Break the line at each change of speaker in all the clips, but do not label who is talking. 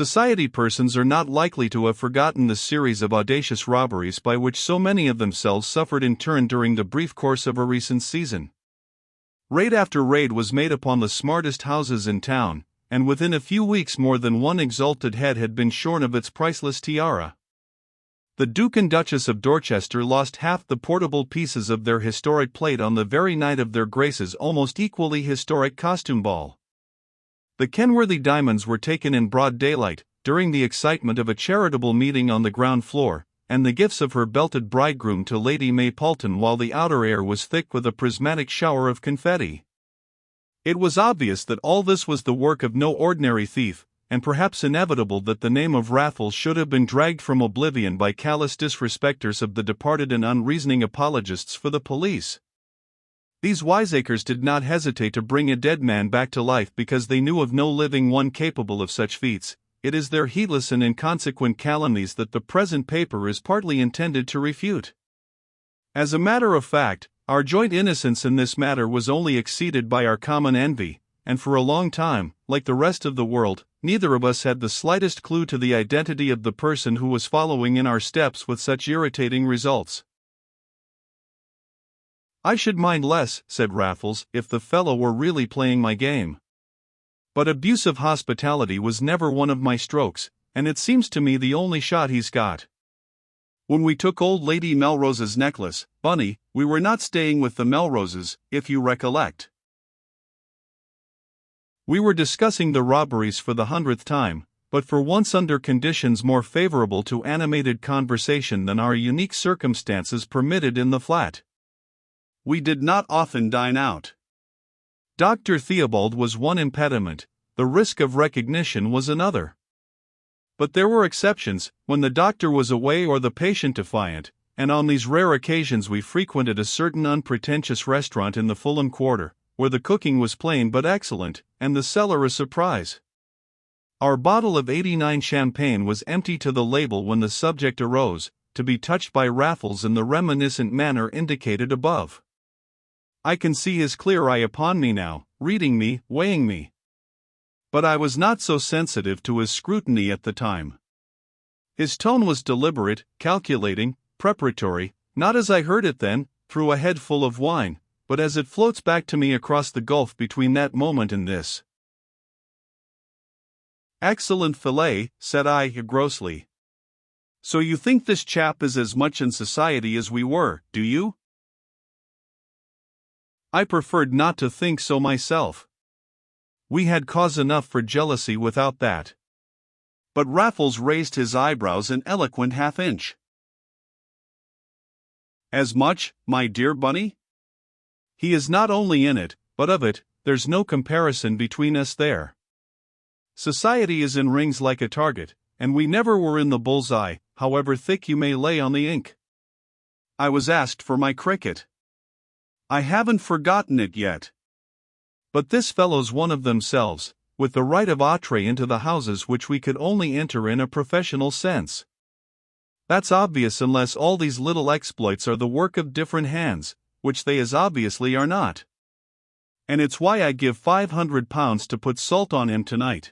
Society persons are not likely to have forgotten the series of audacious robberies by which so many of themselves suffered in turn during the brief course of a recent season. Raid after raid was made upon the smartest houses in town, and within a few weeks more than one exalted head had been shorn of its priceless tiara. The Duke and Duchess of Dorchester lost half the portable pieces of their historic plate on the very night of their Grace's almost equally historic costume ball. The Kenworthy diamonds were taken in broad daylight, during the excitement of a charitable meeting on the ground floor, and the gifts of her belted bridegroom to Lady May Paulton while the outer air was thick with a prismatic shower of confetti. It was obvious that all this was the work of no ordinary thief, and perhaps inevitable that the name of Raffles should have been dragged from oblivion by callous disrespecters of the departed and unreasoning apologists for the police. These wiseacres did not hesitate to bring a dead man back to life because they knew of no living one capable of such feats. It is their heedless and inconsequent calumnies that the present paper is partly intended to refute. As a matter of fact, our joint innocence in this matter was only exceeded by our common envy, and for a long time, like the rest of the world, neither of us had the slightest clue to the identity of the person who was following in our steps with such irritating results. "I should mind less," said Raffles, "if the fellow were really playing my game. But abusive hospitality was never one of my strokes, and it seems to me the only shot he's got. When we took old Lady Melrose's necklace, Bunny, we were not staying with the Melroses, if you recollect. We were discussing the robberies for the 100th time, but for once under conditions more favorable to animated conversation than our unique circumstances permitted in the flat. We did not often dine out. Dr. Theobald was one impediment, the risk of recognition was another. But there were exceptions, when the doctor was away or the patient defiant, and on these rare occasions we frequented a certain unpretentious restaurant in the Fulham Quarter, where the cooking was plain but excellent, and the cellar a surprise. Our bottle of '89 champagne was empty to the label when the subject arose, to be touched by Raffles in the reminiscent manner indicated above. I can see his clear eye upon me now, reading me, weighing me. But I was not so sensitive to his scrutiny at the time. His tone was deliberate, calculating, preparatory, not as I heard it then, through a head full of wine, but as it floats back to me across the gulf between that moment and this. "Excellent fillet," said I, grossly. "So you think this chap is as much in society as we were, do you?" I preferred not to think so myself. We had cause enough for jealousy without that. But Raffles raised his eyebrows an eloquent half-inch. "As much, my dear Bunny? He is not only in it, but of it, there's no comparison between us there. Society is in rings like a target, and we never were in the bull's-eye, however thick you may lay on the ink. I was asked for my cricket. I haven't forgotten it yet. But this fellow's one of themselves, with the right of entree into the houses which we could only enter in a professional sense. That's obvious unless all these little exploits are the work of different hands, which they as obviously are not. And it's why I give £500 to put salt on him tonight."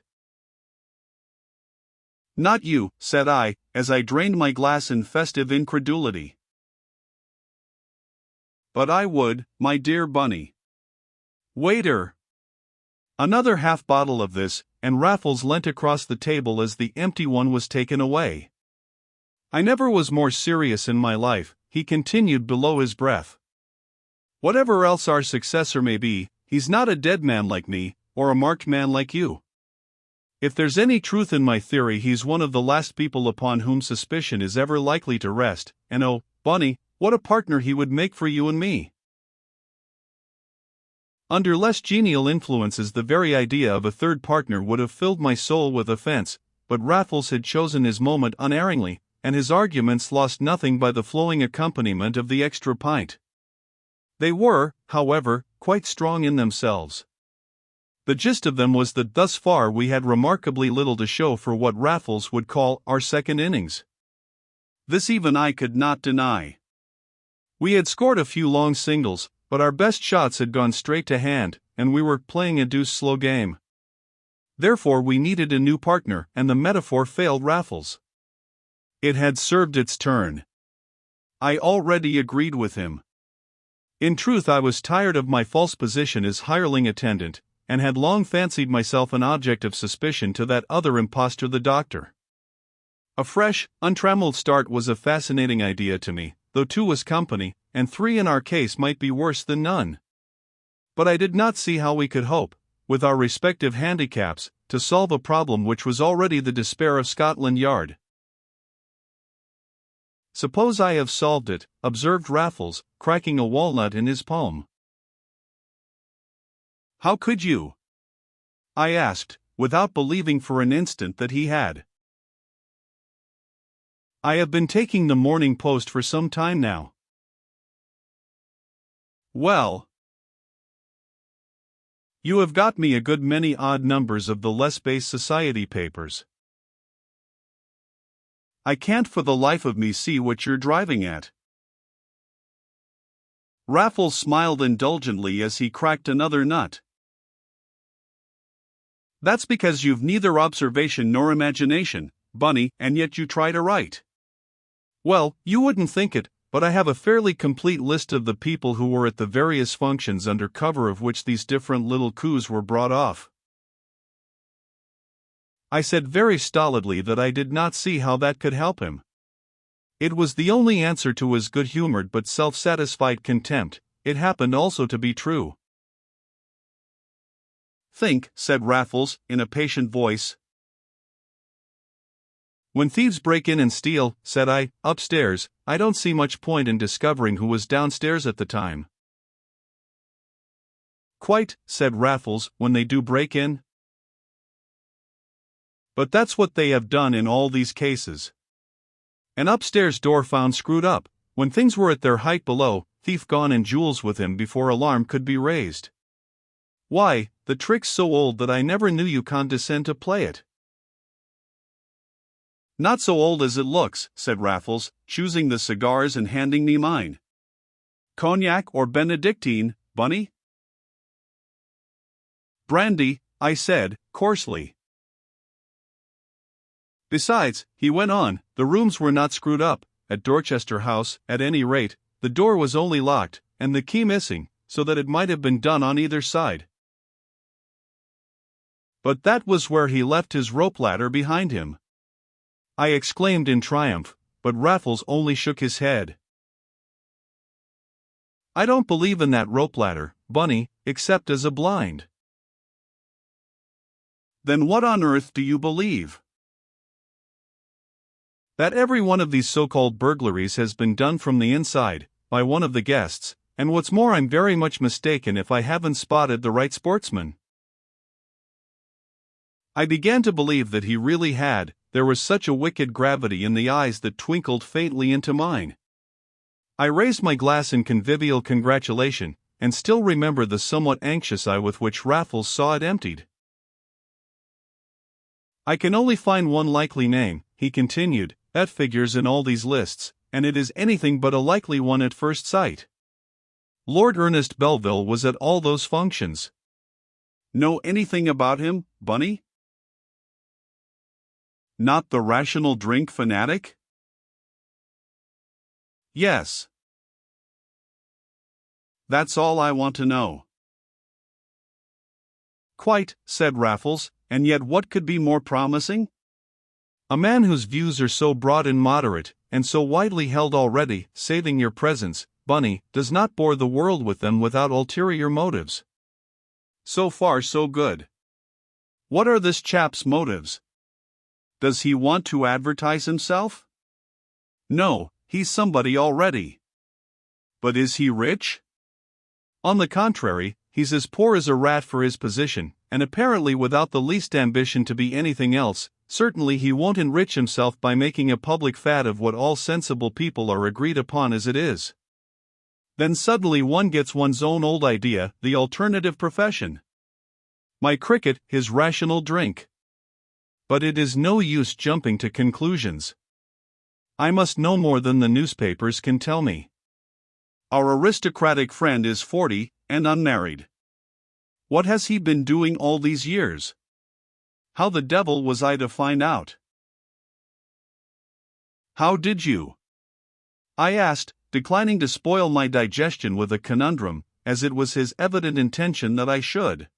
"Not you," said I, as I drained my glass in festive incredulity. "But I would, my dear Bunny." "Waiter! Another half bottle of this," and Raffles leant across the table as the empty one was taken away. "I never was more serious in my life," he continued below his breath. "Whatever else our successor may be, he's not a dead man like me, or a marked man like you. If there's any truth in my theory, he's one of the last people upon whom suspicion is ever likely to rest, and oh, Bunny, what a partner he would make for you and me! Under less genial influences the very idea of a third partner would have filled my soul with offense, but Raffles had chosen his moment unerringly, and his arguments lost nothing by the flowing accompaniment of the extra pint. They were, however, quite strong in themselves. The gist of them was that thus far we had remarkably little to show for what Raffles would call our second innings. This even I could not deny. We had scored a few long singles, but our best shots had gone straight to hand, and we were playing a deuced slow game. Therefore we needed a new partner, and the metaphor failed Raffles. It had served its turn. I already agreed with him. In truth, I was tired of my false position as hireling attendant, and had long fancied myself an object of suspicion to that other impostor, the doctor. A fresh, untrammeled start was a fascinating idea to me, though 2 was company, and 3 in our case might be worse than none. But I did not see how we could hope, with our respective handicaps, to solve a problem which was already the despair of Scotland Yard. "Suppose I have solved it," observed Raffles, cracking a walnut in his palm. "How could you?" I asked, without believing for an instant that he had. "I have been taking the Morning Post for some time now." "Well, you have got me a good many odd numbers of the less base society papers. I can't for the life of me see what you're driving at." Raffles smiled indulgently as he cracked another nut. "That's because you've neither observation nor imagination, Bunny, and yet you try to write." "Well, you wouldn't think it, but I have a fairly complete list of the people who were at the various functions under cover of which these different little coups were brought off." I said very stolidly that I did not see how that could help him. It was the only answer to his good-humored but self-satisfied contempt. It happened also to be true. "Think," said Raffles, in a patient voice. "When thieves break in and steal," said I, "upstairs, I don't see much point in discovering who was downstairs at the time." "Quite," said Raffles, "when they do break in. But that's what they have done in all these cases. An upstairs door found screwed up, when things were at their height below, thief gone and jewels with him before alarm could be raised. Why, the trick's so old that I never knew you condescend to play it." "Not so old as it looks," said Raffles, choosing the cigars and handing me mine. "Cognac or Benedictine, Bunny?" "Brandy," I said, coarsely. "Besides," he went on, "the rooms were not screwed up, at Dorchester House, at any rate, the door was only locked, and the key missing, so that it might have been done on either side." "But that was where he left his rope ladder behind him," I exclaimed in triumph, but Raffles only shook his head. "I don't believe in that rope ladder, Bunny, except as a blind." "Then what on earth do you believe?" "That every one of these so-called burglaries has been done from the inside, by one of the guests, and what's more, I'm very much mistaken if I haven't spotted the right sportsman." I began to believe that he really had. There was such a wicked gravity in the eyes that twinkled faintly into mine. I raised my glass in convivial congratulation, and still remember the somewhat anxious eye with which Raffles saw it emptied. "I can only find one likely name," he continued, "that figures in all these lists, and it is anything but a likely one at first sight. Lord Ernest Belville was at all those functions." "Know anything about him, Bunny?" "Not the rational drink fanatic?" "Yes. That's all I want to know." "Quite," said Raffles, "and yet what could be more promising? A man whose views are so broad and moderate, and so widely held already, saving your presence, Bunny, does not bore the world with them without ulterior motives." "So far so good. What are this chap's motives? Does he want to advertise himself?" "No, he's somebody already." "But is he rich?" "On the contrary, he's as poor as a rat for his position, and apparently without the least ambition to be anything else. Certainly he won't enrich himself by making a public fad of what all sensible people are agreed upon as it is. Then suddenly one gets one's own old idea, the alternative profession. My cricket, his rational drink. But it is no use jumping to conclusions. I must know more than the newspapers can tell me. Our aristocratic friend is 40, and unmarried. What has he been doing all these years?" How the devil was I to find out? How did you? I asked, declining to spoil my digestion with a conundrum, as it was his evident intention that I should.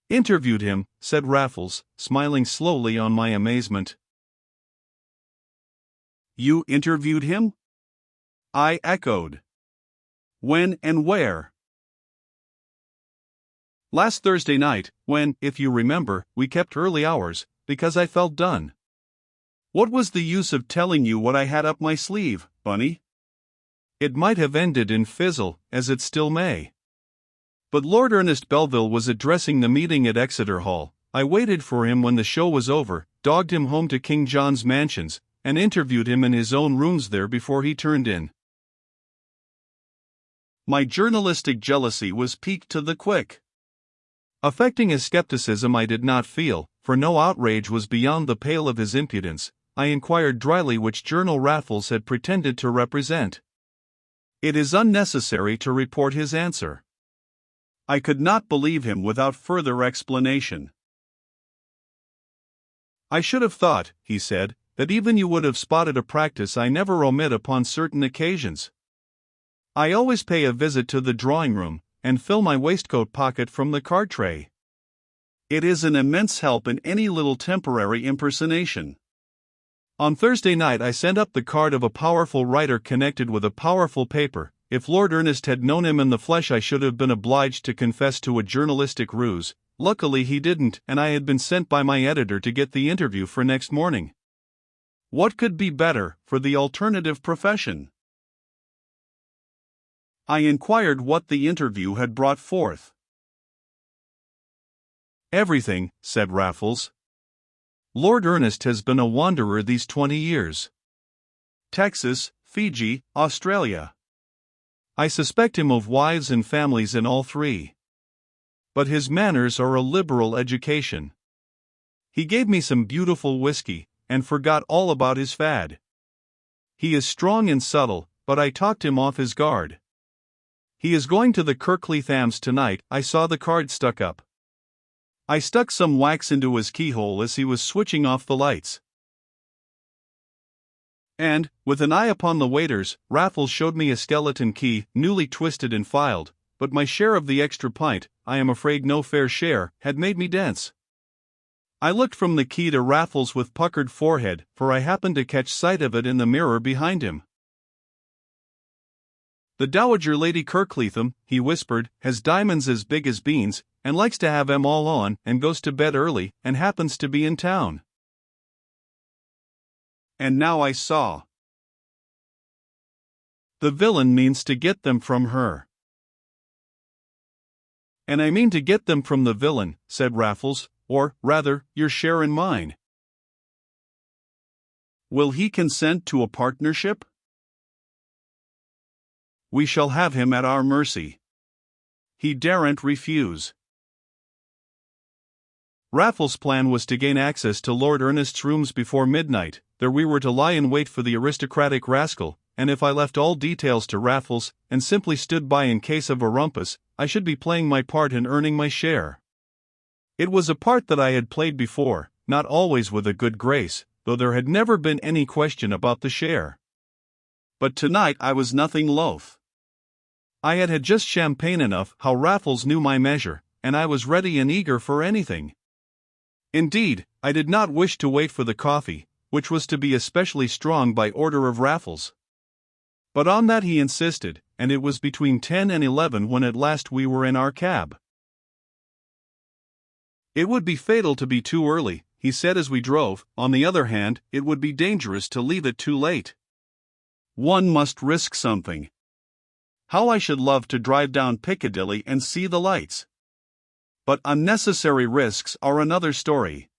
Interviewed him, said Raffles, smiling slowly on my amazement. You interviewed him? I echoed. When and where? Last Thursday night, when, if you remember, we kept early hours, because I felt done. What was the use of telling you what I had up my sleeve, Bunny? It might have ended in fizzle, as it still may. But Lord Ernest Belville was addressing the meeting at Exeter Hall. I waited for him when the show was over, dogged him home to King John's Mansions, and interviewed him in his own rooms there before he turned in. My journalistic jealousy was piqued to the quick. Affecting a skepticism I did not feel, for no outrage was beyond the pale of his impudence, I inquired dryly which journal Raffles had pretended to represent. It is unnecessary to report his answer. I could not believe him without further explanation. I should have thought, he said, that even you would have spotted a practice I never omit upon certain occasions. I always pay a visit to the drawing-room, and fill my waistcoat pocket from the card tray. It is an immense help in any little temporary impersonation. On Thursday night I sent up the card of a powerful writer connected with a powerful paper. If Lord Ernest had known him in the flesh I should have been obliged to confess to a journalistic ruse. Luckily he didn't, and I had been sent by my editor to get the interview for next morning. What could be better for the alternative profession? I inquired what the interview had brought forth. Everything, said Raffles. Lord Ernest has been a wanderer these 20 years. Texas, Fiji, Australia. I suspect him of wives and families in all three. But his manners are a liberal education. He gave me some beautiful whiskey, and forgot all about his fad. He is strong and subtle, but I talked him off his guard. He is going to the Kirkleathams tonight. I saw the card stuck up. I stuck some wax into his keyhole as he was switching off the lights. And, with an eye upon the waiters, Raffles showed me a skeleton key, newly twisted and filed, but my share of the extra pint, I am afraid no fair share, had made me dense. I looked from the key to Raffles with puckered forehead, for I happened to catch sight of it in the mirror behind him. The Dowager Lady Kirkleatham, he whispered, has diamonds as big as beans, and likes to have 'em all on, and goes to bed early, and happens to be in town. And now I saw. The villain means to get them from her. And I mean to get them from the villain, said Raffles, or, rather, your share in mine. Will he consent to a partnership? We shall have him at our mercy. He daren't refuse. Raffles' plan was to gain access to Lord Ernest's rooms before midnight. There we were to lie in wait for the aristocratic rascal, and if I left all details to Raffles, and simply stood by in case of a rumpus, I should be playing my part and earning my share. It was a part that I had played before, not always with a good grace, though there had never been any question about the share. But tonight I was nothing loath. I had had just champagne enough. How Raffles knew my measure, and I was ready and eager for anything. Indeed, I did not wish to wait for the coffee, which was to be especially strong by order of Raffles. But on that he insisted, and it was between 10 and 11 when at last we were in our cab. It would be fatal to be too early, he said as we drove. On the other hand, it would be dangerous to leave it too late. One must risk something. How I should love to drive down Piccadilly and see the lights. But unnecessary risks are another story.